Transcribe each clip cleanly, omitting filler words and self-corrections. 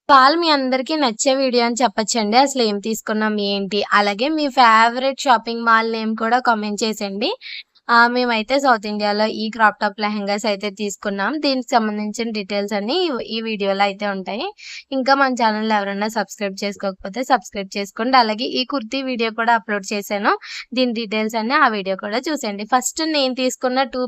వాళ్ళు మీ అందరికి నచ్చే వీడియో అని చెప్పొచ్చండి. అసలేం తీసుకున్నాం ఏంటి? అలాగే మీ ఫేవరెట్ షాపింగ్ మాల్ నేమ్ కూడా కామెంట్ చేసేయండి. మేమైతే సౌత్ ఇండియాలో ఈ క్రాప్ టాప్ లెహెంగాస్ అయితే తీసుకున్నాం. దీనికి సంబంధించిన డీటెయిల్స్ అన్నీ ఈ వీడియోలో అయితే ఉంటాయి. ఇంకా మన ఛానెల్‌ని ఎవరైనా సబ్స్క్రైబ్ చేసుకోకపోతే సబ్స్క్రైబ్ చేసుకోండి. అలాగే ఈ కుర్తీ వీడియో కూడా అప్‌లోడ్ చేశాను. దీని డీటెయిల్స్ అన్నీ ఆ వీడియో కూడా చూసేయండి. ఫస్ట్ నేను తీసుకున్న 2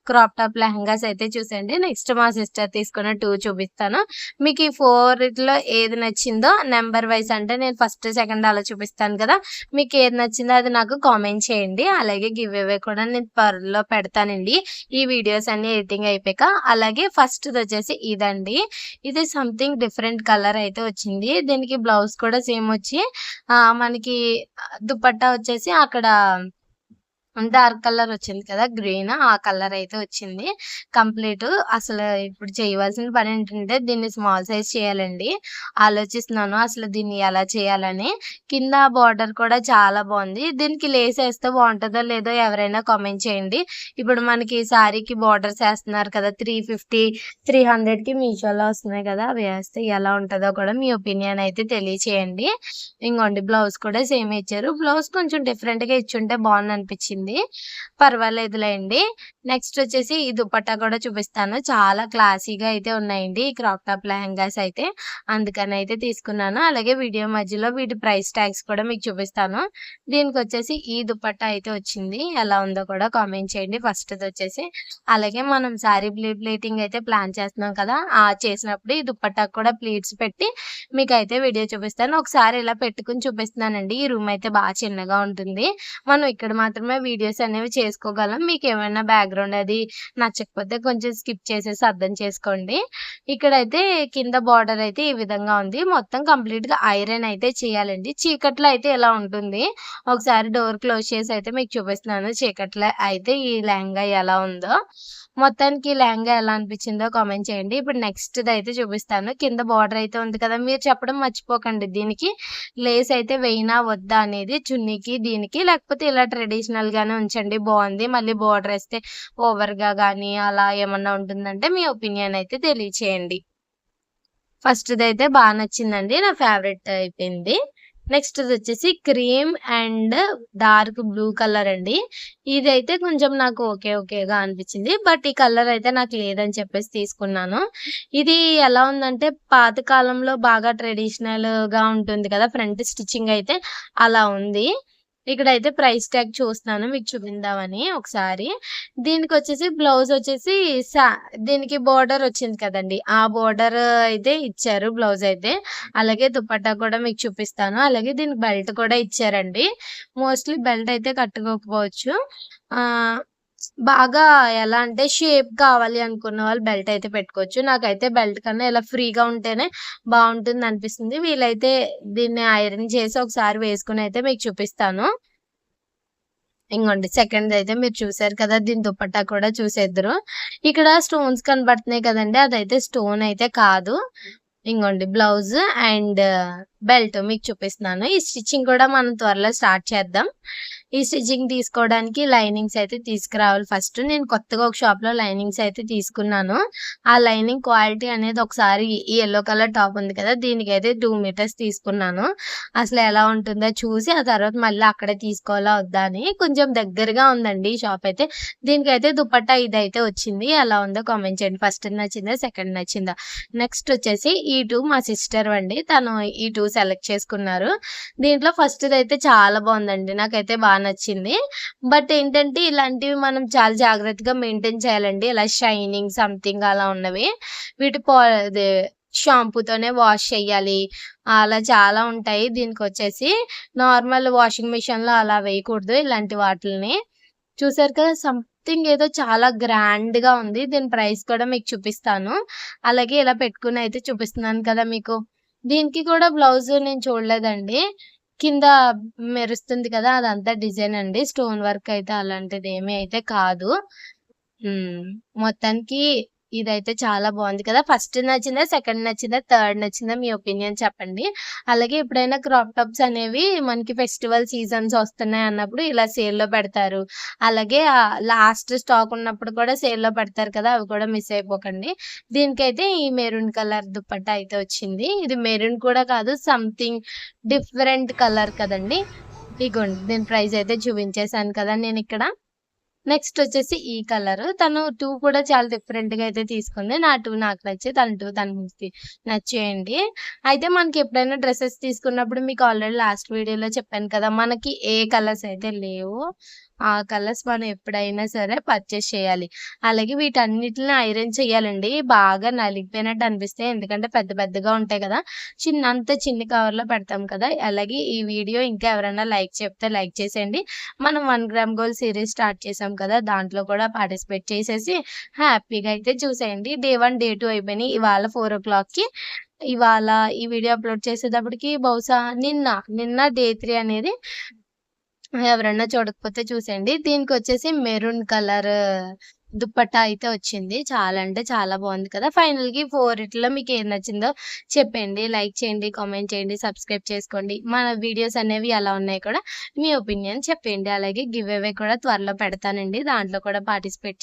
క్రాప్ టాప్ లెహెంగాస్ అయితే చూసేయండి. నెక్స్ట్ మా సిస్టర్ తీసుకున్న 2 చూపిస్తాను. మీకు ఈ 4 ఏది నచ్చిందో నంబర్ వైస్ అంటే నేను ఫస్ట్, సెకండ్ అలా చూపిస్తాను కదా! మీకు ఏది నచ్చిందో అది నాకు కామెంట్ చేయండి. అలాగే గివ్ అవే కూడా నేను త్వరలో పెడతానండి. ఈ వీడియోస్ అన్నీ ఎడిటింగ్ అయిపోయాక. అలాగే ఫస్ట్‌దొచ్చేసి ఇదండి. ఇది సంథింగ్ డిఫరెంట్ కలర్ అయితే వచ్చింది. దీనికి బ్లౌజ్ కూడా సేమ్ వచ్చి మనకి దుపట్టా వచ్చేసి అక్కడ డార్క్ కలర్ వచ్చింది కదా! గ్రీన్ ఆ కలర్ అయితే వచ్చింది. కంప్లీట్ అసలు ఇప్పుడు చేయవలసిన పనేంటంటే దీన్ని స్మాల్ సైజ్ చేయాలండి. ఆలోచిస్తున్నాను అసలు దీన్ని ఎలా చేయాలని. కింద బార్డర్ కూడా చాలా బావుంది. దీనికి లేస్ ఏస్తే బావుంటదో లేదో ఎవరైనా కామెంట్ చేయండి. ఇప్పుడు మనకి శారీకి బార్డర్స్ ఏస్తున్నారు కదా! 350, 300కి మీషోలో వస్తున్నాయి కదా! అవి ఏస్తే ఎలా ఉంటదో కూడా మీ ఒపీనియన్ అయితే తెలియచేయండి. ఇంగోండి బ్లౌజ్ కూడా సేమే ఇచ్చారు. బ్లౌజ్ కొంచెం డిఫరెంట్‌గా ఇచ్చుంటే బావుందనిపించింది. పర్వాలేదులేండి. నెక్స్ట్ వచ్చేసి ఈ దుపట్టా కూడా చూపిస్తాను. చాలా క్లాసీగా అయితే ఉన్నాయండి ఈ క్రాప్ టాప్ లెహెంగాస్ అయితే. అందుకనైతే తీసుకున్నాను. అలాగే వీడియో మధ్యలో వీటి ప్రైస్ ట్యాగ్స్ కూడా మీకు చూపిస్తాను. దీనికొచ్చేసి ఈ దుపట్టా అయితే వచ్చింది. ఎలా ఉందో కూడా కామెంట్ చేయండి ఫస్ట్‌దొచ్చేసి. అలాగే మనం శారీ ప్లీటింగ్ అయితే ప్లాన్ చేస్తున్నాం కదా! చేసినప్పుడు ఈ దుపట్టాకు కూడా ప్లీట్స్ పెట్టి మీకైతే వీడియో చూపిస్తాను. ఒకసారి ఇలా పెట్టుకొని చూపిస్తున్నానండి. ఈ రూమ్ అయితే చిన్నగా ఉంటుంది. మనం ఇక్కడ మాత్రమే వీడియోస్ అనేవి చేసుకోగలం. మీకేమైనా బ్యాక్‌గ్రౌండ్ అది నచ్చకపోతే కొంచెం స్కిప్ చేసేసి అర్థం చేసుకోండి. ఇక్కడైతే కింద బార్డర్ అయితే ఈ విధంగా ఉంది. మొత్తం కంప్లీట్‌గా ఐరన్ అయితే చేయాలండి. చీకట్లో అయితే ఇలా ఉంటుంది. ఒకసారి డోర్ క్లోజ్ చేసి అయితే మీకు చూపిస్తున్నాను. చీకట్లో అయితే ఈ లెహంగా ఎలా ఉందో. మొత్తానికి లెహంగా ఎలా అనిపించిందో కామెంట్ చేయండి. ఇప్పుడు నెక్స్ట్‌దయితే చూపిస్తాను. కింద బార్డర్ అయితే ఉంది కదా! మీరు చెప్పడం మర్చిపోకండి. దీనికి లేస్ అయితే వేయనా? వద్దా? అనేది చున్నీకి, దీనికి లేకపోతే ఇలా ట్రెడిషనల్‌గానే ఉంచండి బావుంది. మళ్ళీ బార్డర్ ఏస్తే ఓవర్‌గా గానీ అలా ఏమన్నా ఉంటుందంటే మీ ఒపీనియన్ అయితే తెలియచేయండి. ఫస్ట్‌దయితే నచ్చిందండి. నా ఫేవరెట్ అయిపోయింది. నెక్స్ట్‌దొచ్చేసి cream and dark blue colour అండి. ఇదైతే కొంచెం నాకు ఓకేగా అనిపించింది. బట్ ఈ కలర్ అయితే నాకు లేదని చెప్పేసి తీసుకున్నాను. ఇది ఎలా ఉందంటే పాత కాలంలో బాగా ట్రెడిషనల్‌గా ఉంటుంది కదా! ఫ్రంట్ స్టిచ్చింగ్ అయితే అలా ఉంది. ఇక్కడైతే ప్రైస్ ట్యాగ్ చూస్తున్నాను మీకు చూపిందామని ఒకసారి. దీనికొచ్చేసి బ్లౌజ్ వచ్చేసి సా దీనికి బోర్డర్ వచ్చింది కదండీ! ఆ బోర్డర్ అయితే ఇచ్చారు బ్లౌజ్ అయితే. అలాగే దుపట్టా కూడా మీకు చూపిస్తాను. అలాగే దీనికి బెల్ట్ కూడా ఇచ్చారండి. మోస్ట్‌లీ బెల్ట్ అయితే కట్టుకోకపోవచ్చు. ఆహ్, బాగా ఎలా అంటే షేప్ కావాలి అనుకున్న వాళ్ళు బెల్ట్ అయితే పెట్టుకోవచ్చు. నాకైతే బెల్ట్ కన్నా ఇలా ఫ్రీగా ఉంటేనే బావుంటుందనిపిస్తుంది. వీలైతే దీన్ని ఐరన్ చేసి ఒకసారి వేసుకొనైతే మీకు చూపిస్తాను. ఇంగోండి సెకండ్‌దయితే మీరు చూసారు కదా! దీని దుపట్టా కూడా చూసేద్దురు. ఇక్కడ స్టోన్స్ కనబడుతున్నాయి కదండీ! అదైతే స్టోన్ అయితే కాదు. ఇంగోండి బ్లౌజ్ అండ్ బెల్ట్ మీకు చూపిస్తున్నాను. ఈ స్టిచ్చింగ్ కూడా మనం త్వరలో స్టార్ట్ చేద్దాం. ఈ స్టిచ్చింగ్ తీసుకోవడానికి లైనింగ్స్ అయితే తీసుకురావాలి ఫస్ట్. నేను కొత్తగా ఒక షాప్‌లో లైనింగ్స్ అయితే తీసుకున్నాను. ఆ లైనింగ్ క్వాలిటీ అనేది ఒకసారి ఈ యెల్లో కలర్ టాప్ ఉంది కదా! దీనికైతే 2 మీటర్స్ తీసుకున్నాను. అసలు ఎలా ఉంటుందో చూసి ఆ తర్వాత మళ్ళీ అక్కడే తీసుకోవాలా వద్దా అని కొంచెం దగ్గరగా ఉందండి ఈ షాప్ అయితే. దీనికైతే దుపట్టా ఇదైతే వచ్చింది. ఎలా ఉందో కామెంట్ చేయండి. ఫస్ట్ నచ్చిందా? సెకండ్ నచ్చిందా? నెక్స్ట్ వచ్చేసి ఈ 2 మా సిస్టర్ అండి. తను ఈ 2 సెలెక్ట్ చేసుకున్నారు. దీంట్లో ఫస్ట్‌దయితే చాలా బావుందండి. నాకైతే నచ్చింది. బట్ ఏంటంటే ఇలాంటివి మనం చాలా జాగ్రత్తగా మెయింటైన్ చేయాలండి. ఇలా షైనింగ్ సంథింగ్ అలా ఉన్నవి. వీటి అదే షాంపూతోనే వాష్ చేయాలి. అలా చాలా ఉంటాయి. దీనికొచ్చేసి నార్మల్ వాషింగ్ మిషన్‌లో అలా వేయకూడదు ఇలాంటి వాటిల్ని. చూసారు కదా! సంథింగ్ ఏదో చాలా గ్రాండ్‌గా ఉంది. దీని ప్రైస్ కూడా మీకు చూపిస్తాను. అలాగే ఇలా పెట్టుకొని అయితే చూపిస్తున్నాను కదా మీకు. దీనికి కూడా బ్లౌజ్ నేను చూడలేదండి. కింద మెరుస్తుంది కదా! అదంతా డిజైన్ అండి. స్టోన్ వర్క్ అయితే అలాంటిదేమీ అయితే కాదు. హ్మ్. మొత్తానికి ఇదైతే చాలా బాగుంది కదా! ఫస్ట్ నచ్చిందా? సెకండ్ నచ్చిందా? థర్డ్ నచ్చిందా? మీ ఒపీనియన్ చెప్పండి. అలాగే ఎప్పుడైనా క్రాప్ టాప్స్ అనేవి మనకి ఫెస్టివల్ సీజన్స్ వస్తున్నాయి అన్నప్పుడు ఇలా సేల్‌లో పెడతారు. అలాగే లాస్ట్ స్టాక్ ఉన్నప్పుడు కూడా సేల్‌లో పెడతారు కదా! అవి కూడా మిస్ అయిపోకండి. దీనికైతే ఈ మెరూన్ కలర్ దుపట్టా అయితే వచ్చింది. ఇది మెరూన్ కూడా కాదు, సంథింగ్ డిఫరెంట్ కలర్ కదండీ! ఇగోండి దీని ప్రైస్ అయితే చూపించేసాను కదా నేనిక్కడ. నెక్స్ట్ వచ్చేసి ఈ కలరు. తను 2 కూడా చాలా డిఫరెంట్‌గా అయితే తీసుకుంది. నా 2 నాకు నచ్చాయి. తన 2 తనకి నచ్చాయండి. అయితే మనకి ఎప్పుడైనా డ్రెసెస్ తీసుకున్నప్పుడు మీకు ఆల్రెడీ లాస్ట్ వీడియోలో చెప్పాను కదా! మనకి ఏ కలర్స్ అయితే లేవో ఆ కలర్స్ మనం ఎప్పుడైనా సరే పర్చేస్ చేయాలి. అలాగే వీటన్నిటిని ఐరన్ చేయాలండి. బాగా నలిగిపోయినట్టు అనిపిస్తాయి. ఎందుకంటే పెద్ద పెద్దగా ఉంటాయి కదా! అంత చిన్ని కవర్‌లో పెడతాం కదా! అలాగే ఈ వీడియో ఇంకా ఎవరైనా లైక్ చెప్తే లైక్ చేసేయండి. మనం 1 గ్రామ్ గోల్డ్ సీరీస్ స్టార్ట్ చేసాం కదా! దాంట్లో కూడా పార్టిసిపేట్ చేసేసి హ్యాపీగా అయితే చూసేయండి. డే 1, డే 2 అయిపోయినాయి. ఇవాళ 4:00కి ఇవాళ ఈ వీడియో అప్‌లోడ్ చేసేటప్పటికి బహుశా నిన్న డే 3 అనేది ఎవరన్నా చూడకపోతే చూసేయండి. దీనికొచ్చేసి మెరూన్ కలర్ దుపట్టా అయితే వచ్చింది. చాలా అంటే చాలా బాగుంది కదా! ఫైనల్‌గా 4 మీకేది నచ్చిందో చెప్పండి. లైక్ చేయండి, కామెంట్ చేయండి, సబ్స్క్రైబ్ చేసుకోండి. మన వీడియోస్ అనేవి ఎలా ఉన్నాయో కూడా మీ ఒపీనియన్ చెప్పేయండి. అలాగే గివ్ అవే కూడా త్వరలో పెడతానండి. దాంట్లో కూడా పార్టిసిపేట్